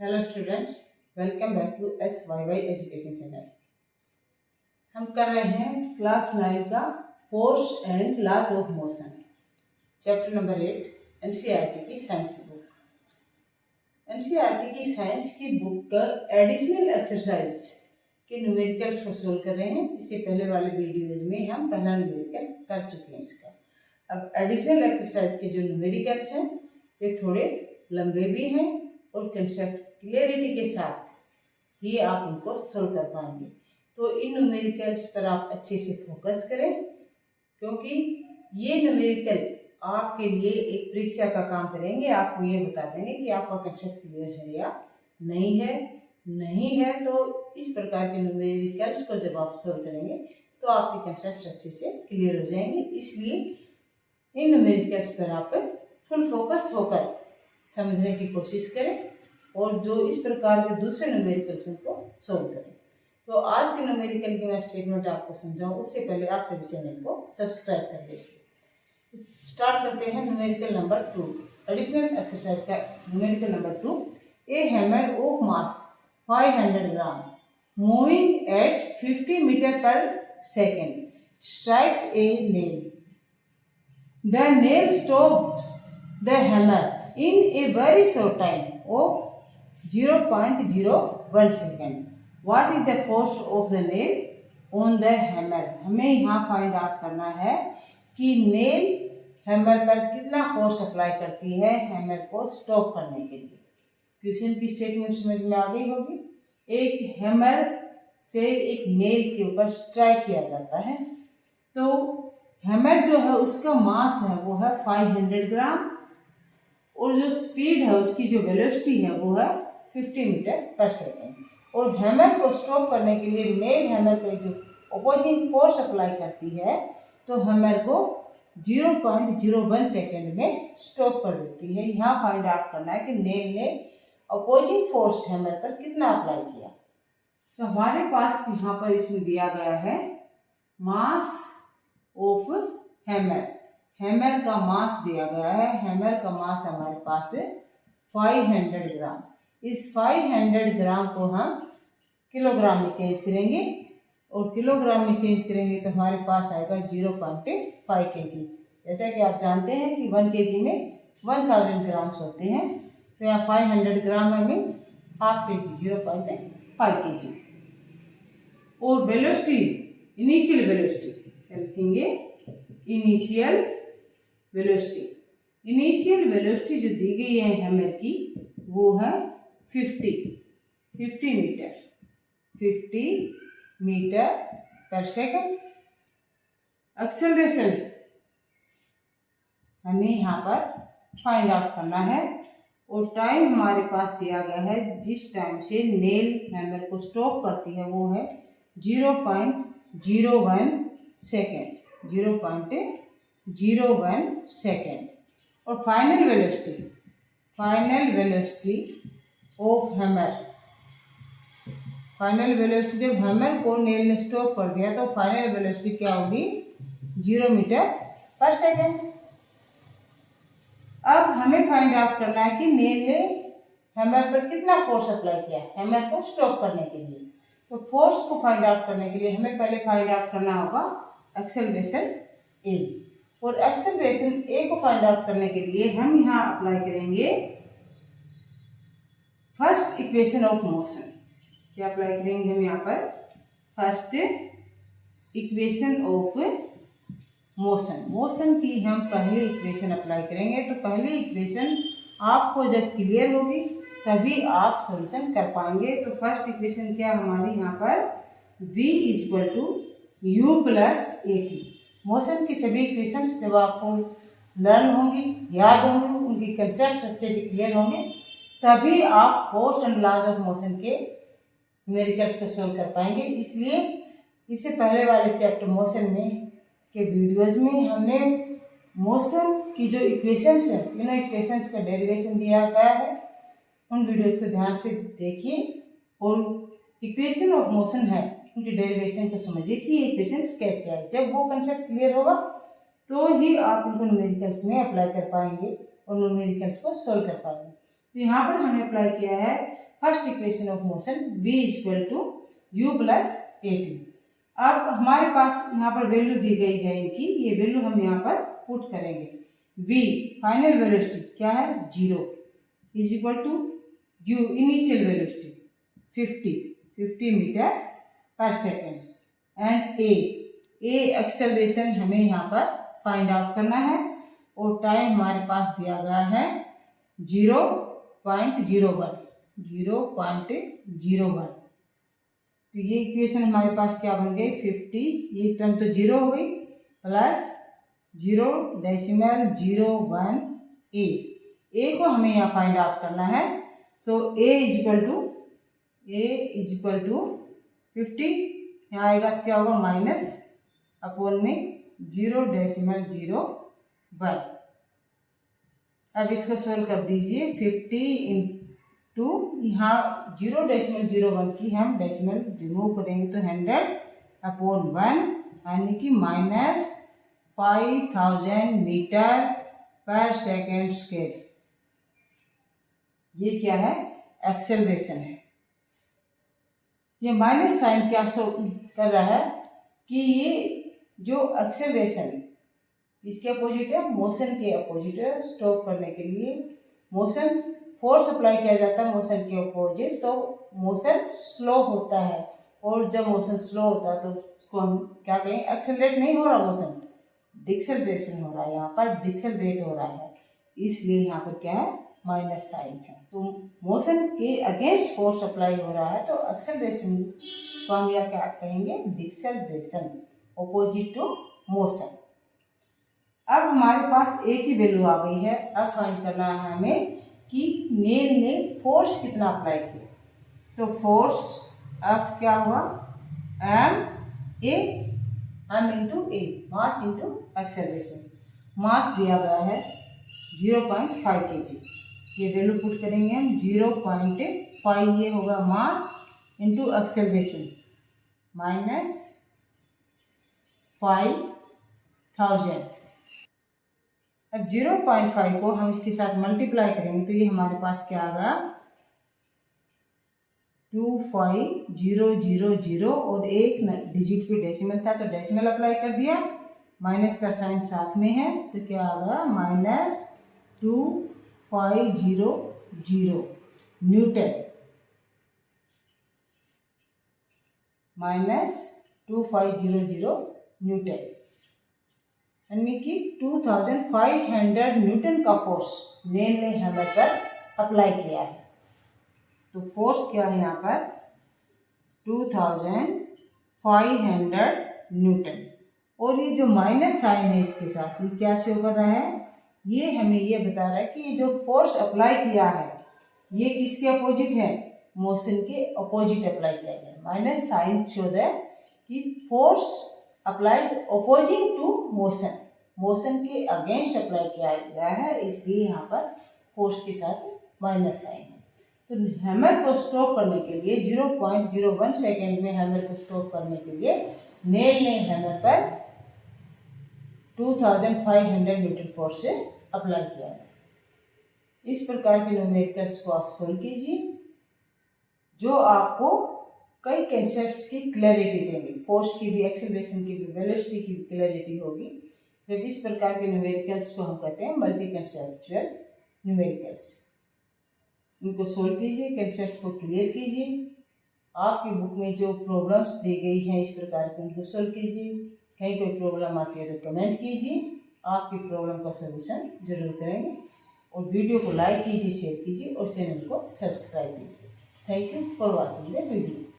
Hello students, welcome back to SYY education channel. हम कर रहे हैं क्लास 9 का force and laws of motion, chapter number 8 NCERT की साइंस बुक। एनसीईआरटी की साइंस की बुक का एडिशनल एक्सरसाइज के न्यूमेरिकल्स को सोल्व कर रहे हैं। इससे पहले वाले वीडियोज में हम पहला न्यूमेरिकल कर चुके हैं इसका। अब एडिशनल एक्सरसाइज के जो न्यूमेरिकल्स हैं ये थोड़े लंबे भी हैं और कंसेप्ट क्लियरिटी के साथ ही आप उनको सोल्व कर पाएंगे। तो इन न्यूमेरिकल्स पर आप अच्छे से फोकस करें, क्योंकि ये न्यूमेरिकल आपके लिए एक परीक्षा का काम करेंगे। आपको ये बता देंगे कि आपका कंसेप्ट क्लियर है या नहीं है। नहीं है तो इस प्रकार के न्यूमेरिकल्स को जब आप सोल्व करेंगे तो आपके कंसेप्ट अच्छे से क्लियर हो जाएंगे। इसलिए इन न्यूमेरिकल्स पर आप फुल फोकस होकर समझने की कोशिश करें और जो इस प्रकार के दूसरे न्यूमेरिकल्स को सोल्व करें। तो आज के न्यूमेरिकल की मैं स्टेटमेंट आपको समझाऊं उससे पहले आप सभी चैनल को सब्सक्राइब कर लीजिए। स्टार्ट करते हैं न्यूमेरिकल नंबर 2, एडिशनल एक्सरसाइज का numerical number 2। A hammer of mass 500 gram moving at 50 metre पर second strikes a nail. The nail stops the hammer in a very short time of 0.01 second. What is the force of the nail on the hammer? हमें यहाँ find out करना है कि nail hammer पर कितना force apply करती है hammer को स्टॉप करने के लिए। क्वेश्चन की स्टेटमेंट समझ में आ गई होगी। एक हैमर से एक नेल के ऊपर स्ट्राइक किया जाता है, तो हैमर जो है उसका मास है वो है 500 ग्राम और जो स्पीड है उसकी जो वेलोसिटी है वो है 50 मीटर पर सेकेंड। और हैमर को स्टॉप करने के लिए नेल हैमर पर जो अपोजिंग फोर्स अप्लाई करती है तो हैमर को 0.01 सेकेंड में स्टॉप कर देती है। यहाँ फाइंड आउट करना है कि नेल ने अपोजिंग फोर्स हैमर पर कितना अप्लाई किया। तो हमारे पास यहाँ पर इसमें दिया गया है मास ऑफ हैमर। हैमर का मास दिया गया है। हैमर का मास हमारे पास 500 ग्राम। इस 500 ग्राम को हम किलोग्राम में चेंज करेंगे और किलोग्राम में चेंज करेंगे तो हमारे पास आएगा 0.5 kg। जैसा कि आप जानते हैं कि 1 kg में 1000 ग्राम्स होते हैं, तो यहाँ 500 ग्राम है मीन्स हाफ kg, 0.5 kg। और वेलोसिटी, इनिशियल वेलोसिटी लिखेंगे इनिशियल वेलोसिटी। इनिशियल वेलोसिटी जो दी गई है हैमर की वो है 50 मीटर पर सेकंड। एक्सेलरेशन हमें यहाँ पर फाइंड आउट करना है और टाइम हमारे पास दिया गया है जिस टाइम से नेल हैमर को स्टॉप करती है वो है 0.01 सेकेंड, 0.01 सेकेंड। और final velocity of hammer, final velocity जब हैमर को नेल ने स्टॉप कर दिया तो फाइनल वेलोसिटी क्या होगी 0 मीटर पर सेकेंड। अब हमें फाइंड आउट करना है कि नेल ने हैमर पर कितना फोर्स अप्लाई किया हैमर को स्टॉप करने के लिए। तो फोर्स को फाइंड आउट करने के लिए हमें पहले फाइंड आउट करना होगा एक्सेलरेशन ए। और एक्सेलरेशन ए को फाइंड आउट करने के लिए हम यहाँ अप्लाई करेंगे फर्स्ट इक्वेशन ऑफ मोशन। क्या अप्लाई करेंगे हम यहाँ पर? First equation of motion. Motion की हम पहली इक्वेशन अप्लाई करेंगे। तो पहली इक्वेशन आपको जब क्लियर होगी तभी आप सॉल्यूशन कर पाएंगे। तो फर्स्ट इक्वेशन क्या हमारी यहाँ पर v = u + at। मोशन की सभी इक्वेशंस जब आपको लर्न होंगी, याद होंगी, उनकी कंसेप्ट अच्छे से क्लियर होंगे तभी आप force and laws of motion के न्यूमेरिकल्स को सोल्व कर पाएंगे। इसलिए इससे पहले वाले चैप्टर मोशन में के वीडियोज में हमने मोशन की जो इक्वेशंस है तीनों इक्वेशंस का डेरिवेशन दिया गया है। उन वीडियोज को ध्यान से देखिए और इक्वेशन ऑफ मोशन है उनकी डेरिवेशन को समझिए कि ये इक्वेशंस कैसे आए। जब वो कंसेप्ट क्लियर होगा तो ही आप उनको न्यूमेरिकल्स में अप्लाई कर पाएंगे और न्यूमेरिकल्स को सोल्व कर पाएंगे। तो यहाँ पर हमने अप्लाई किया है first equation of motion v equal to u plus at। अब हमारे पास यहाँ पर वैल्यू दी गई है इनकी, ये वैल्यू हम यहाँ पर पुट करेंगे। v फाइनल वेलोसिटी क्या है 0 is equal to u initial velocity 50 metre पर सेकेंड एंड a एक्सेलरेशन हमें यहाँ पर फाइंड आउट करना है और टाइम हमारे पास दिया गया है 0.01। तो ये इक्वेशन हमारे पास क्या बन गई 50, ये टर्म तो 0 हो गई, प्लस 0.01 ए को हमें यहाँ फाइंड आउट करना है। सो ए इज इक्वल टू 50, यहाँ आएगा तो क्या होगा माइनस अपॉन में 0.01। अब इसको सोल्व कर दीजिए। 50 इंटू यहाँ 0.01 की हम डेसिमल रिमूव करेंगे तो 100/1 यानी कि -5000 मीटर पर सेकेंड स्क्वायर। ये क्या है एक्सेलरेशन है। ये माइनस साइन क्या शो कर रहा है कि ये जो एक्सेलरेशन इसके अपोजिट है, मोशन के अपोजिट है। स्टॉप करने के लिए मोशन फोर्स अप्लाई किया जाता है मोशन के अपोजिट, तो मोशन स्लो होता है। और जब मोशन स्लो होता है तो उसको हम क्या कहें, एक्सेलरेट नहीं हो रहा मोशन, डिक्सेलरेशन हो रहा है, यहाँ पर डिक्सेलरेट हो रहा है, इसलिए यहाँ पर क्या है माइनस साइन है। तो मोशन के अगेंस्ट फोर्स अप्लाई हो रहा है तो एक्सेलरेशन को हम यहाँ क्या कहेंगे डिक्सेलरेशन, अपोजिट टू मोशन। अब हमारे पास ए की वैल्यू आ गई है। अब फाइंड करना है हमें कि नेल ने फोर्स कितना अप्लाई किया। तो फोर्स एफ क्या हुआ एम इंटू ए, मास इंटू एक्सेलरेशन। मास दिया गया है 0.5 kg, ये वैल्यू पुट करेंगे हम 0.5, ये होगा मास इंटू एक्सेलरेशन -5000। अब 0.5 को हम इसके साथ मल्टीप्लाई करेंगे तो ये हमारे पास क्या आएगा 25000 और एक डिजिट पे डेसिमल था तो डेसिमल अप्लाई कर दिया, माइनस का साइन साथ में है तो क्या आएगा -2500 न्यूटन, -2500 न्यूटन, यानी कि 2500 न्यूटन का फोर्स नेल ने हैमर पर अप्लाई किया है। तो फोर्स क्या है यहाँ पर 2500 न्यूटन। और ये जो माइनस साइन है इसके साथ ये क्या शो कर रहा है, ये हमें ये बता रहा है कि ये जो फोर्स अप्लाई किया है ये किसके अपोजिट है, मोशन के अपोजिट अप्लाई किया गया। माइनस साइन शो है कि force applied opposing to motion, motion के अगेंस्ट अप्लाई किया गया है, इसलिए यहाँ पर फोर्स के साथ माइनस साइन है। तो हैमर को स्टॉप करने के लिए 0.01 सेकेंड में हैमर को स्टॉप करने के लिए नेल ने हैमर पर 2500 न्यूटन फोर्स से अप्लाई किया है। इस प्रकार के न्यूमेरिकल्स को आप सोल्व कीजिए जो आपको कई कंसेप्ट्स की क्लैरिटी देंगे, फोर्स की भी, एक्सेलरेशन की भी, वेलोसिटी की भी क्लैरिटी होगी। जब इस प्रकार के न्यूमेरिकल्स को हम कहते हैं मल्टी कंसेप्चुअल न्यूमेरिकल्स। इनको सोल्व कीजिए, कंसेप्ट को क्लियर कीजिए। आपकी बुक में जो प्रॉब्लम्स दी गई हैं इस प्रकार के उनको सोल्व कीजिए। कहीं कोई प्रॉब्लम आती है तो कमेंट कीजिए, आपकी प्रॉब्लम का सलूशन जरूर करेंगे। और वीडियो को लाइक कीजिए, शेयर कीजिए और चैनल को सब्सक्राइब कीजिए। Thank you for watching the video.